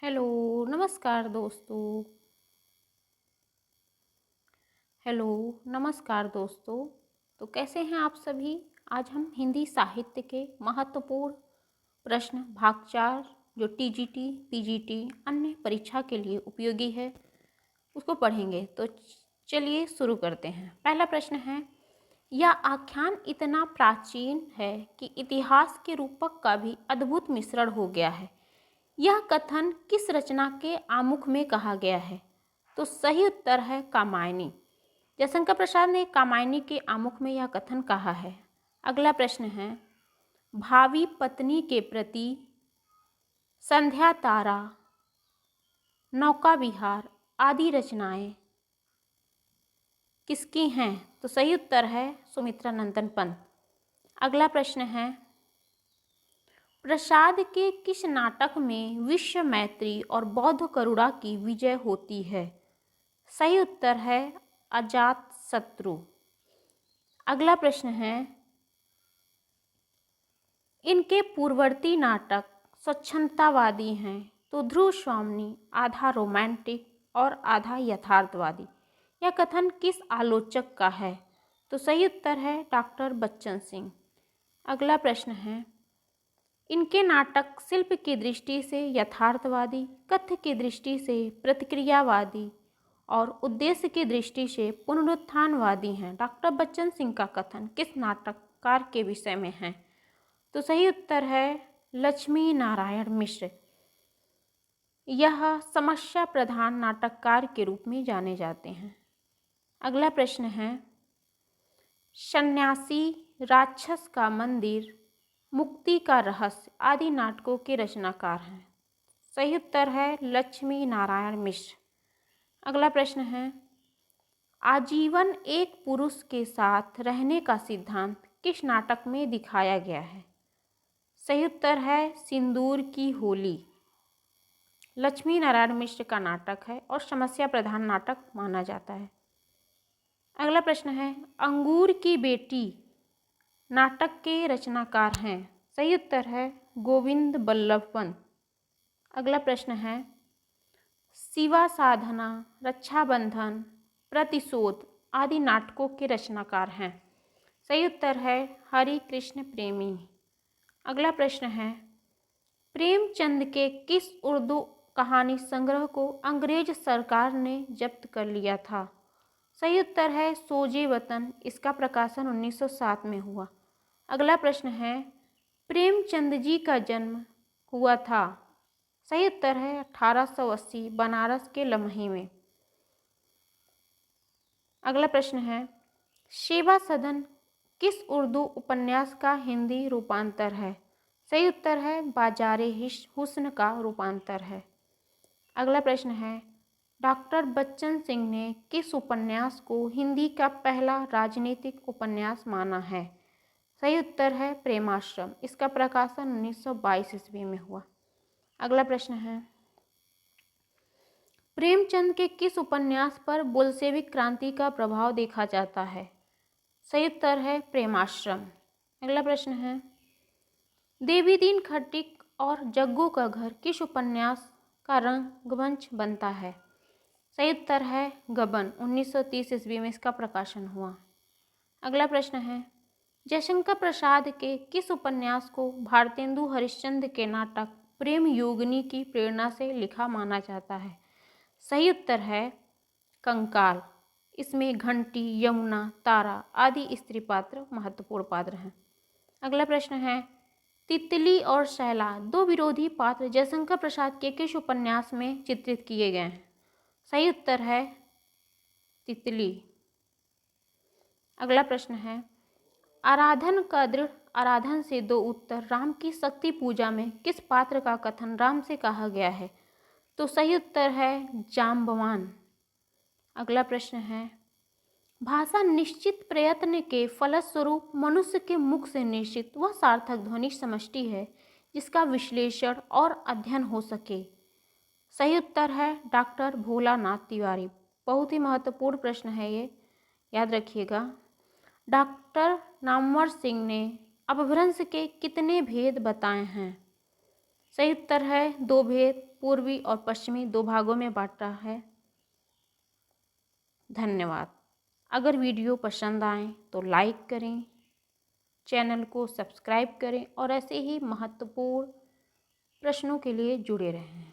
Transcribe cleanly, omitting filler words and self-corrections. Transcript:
Hello, नमस्कार दोस्तों। Hello, नमस्कार दोस्तों। तो कैसे हैं आप सभी? आज हम हिंदी साहित्य के महत्वपूर्ण प्रश्न भाग 4 जो टीजीटी, पीजीटी अन्य परीक्षा के लिए उपयोगी है उसको पढ़ेंगे। तो चलिए शुरू करते हैं। पहला प्रश्न है, यह आख्यान इतना प्राचीन है कि इतिहास के रूपक का भी अद्भुत मिश्रण हो गया है। यह कथन किस रचना के आमुख में कहा गया है? तो सही उत्तर है कामायनी। जयशंकर प्रसाद ने कामायनी के आमुख में यह कथन कहा है। अगला प्रश्न है, भावी पत्नी के प्रति संध्या तारा, नौका विहार आदि रचनाएं किसकी हैं? तो सही उत्तर है सुमित्रा नंदन पंत। अगला प्रश्न है, प्रसाद के किस नाटक में विश्व मैत्री और बौद्ध करुणा की विजय होती है? सही उत्तर है अजात शत्रु। अगला प्रश्न है, इनके पूर्ववर्ती नाटक स्वच्छंदतावादी हैं तो ध्रुव स्वामिनी आधा रोमांटिक और आधा यथार्थवादी। यह कथन किस आलोचक का है? तो सही उत्तर है डॉक्टर बच्चन सिंह। अगला प्रश्न है, इनके नाटक शिल्प की दृष्टि से यथार्थवादी, कथ्य की दृष्टि से प्रतिक्रियावादी और उद्देश्य की दृष्टि से पुनरुत्थानवादी हैं। डॉक्टर बच्चन सिंह का कथन किस नाटककार के विषय में है? तो सही उत्तर है लक्ष्मी नारायण मिश्र। यह समस्या प्रधान नाटककार के रूप में जाने जाते हैं। अगला प्रश्न है, सन्यासी, राक्षस का मंदिर, मुक्ति का रहस्य आदि नाटकों के रचनाकार हैं। सही उत्तर है लक्ष्मी नारायण मिश्र। अगला प्रश्न है, आजीवन एक पुरुष के साथ रहने का सिद्धांत किस नाटक में दिखाया गया है? सही उत्तर है सिंदूर की होली। लक्ष्मी नारायण मिश्र का नाटक है और समस्या प्रधान नाटक माना जाता है। अगला प्रश्न है, अंगूर की बेटी नाटक के रचनाकार हैं। सही उत्तर है गोविंद बल्लभ पंत। अगला प्रश्न है, शिवा साधना, रक्षाबंधन, प्रतिशोध आदि नाटकों के रचनाकार हैं। सही उत्तर है हरि कृष्ण प्रेमी। अगला प्रश्न है, प्रेमचंद के किस उर्दू कहानी संग्रह को अंग्रेज सरकार ने जब्त कर लिया था? सही उत्तर है सोजे वतन। इसका प्रकाशन 1907 में हुआ। अगला प्रश्न है, प्रेमचंद जी का जन्म हुआ था? सही उत्तर है 1880 बनारस के लम्हे में। अगला प्रश्न है, सेवा सदन किस उर्दू उपन्यास का हिंदी रूपांतर है? सही उत्तर है बाजारे हुस्न का रूपांतर है। अगला प्रश्न है, डॉक्टर बच्चन सिंह ने किस उपन्यास को हिंदी का पहला राजनीतिक उपन्यास माना है? सही उत्तर है प्रेमाश्रम। इसका प्रकाशन 1922 ईस्वी में हुआ। अगला प्रश्न है, प्रेमचंद के किस उपन्यास पर बोल्शेविक क्रांति का प्रभाव देखा जाता है? सही उत्तर है प्रेमाश्रम। अगला प्रश्न है, देवी दीन खट्टिक और जग्गू का घर किस उपन्यास का रंगमंच बनता है? सही उत्तर है गबन। 1930 ईस्वी में इसका प्रकाशन हुआ। अगला प्रश्न है, जयशंकर प्रसाद के किस उपन्यास को भारतेंदु हरिश्चंद्र के नाटक प्रेम योगिनी की प्रेरणा से लिखा माना जाता है? सही उत्तर है कंकाल। इसमें घंटी, यमुना, तारा आदि स्त्री पात्र महत्वपूर्ण पात्र हैं। अगला प्रश्न है, तितली और शैला दो विरोधी पात्र जयशंकर प्रसाद के किस उपन्यास में चित्रित किए गए हैं? सही उत्तर है तितली। अगला प्रश्न है, आराधन का दृढ़ आराधन से दो उत्तर राम की शक्ति पूजा में किस पात्र का कथन राम से कहा गया है? तो सही उत्तर है जाम्बवान। अगला प्रश्न है, भाषा निश्चित प्रयत्न के फलस्वरूप मनुष्य के मुख से निश्चित वह सार्थक ध्वनि समष्टि है जिसका विश्लेषण और अध्ययन हो सके। सही उत्तर है डॉक्टर भोलानाथ तिवारी। बहुत ही महत्वपूर्ण प्रश्न है ये, याद रखिएगा। डॉक्टर नामवर सिंह ने अपभ्रंश के कितने भेद बताए हैं? सही उत्तर है दो भेद, पूर्वी और पश्चिमी दो भागों में बांटा है। धन्यवाद। अगर वीडियो पसंद आए तो लाइक करें, चैनल को सब्सक्राइब करें और ऐसे ही महत्वपूर्ण प्रश्नों के लिए जुड़े रहें।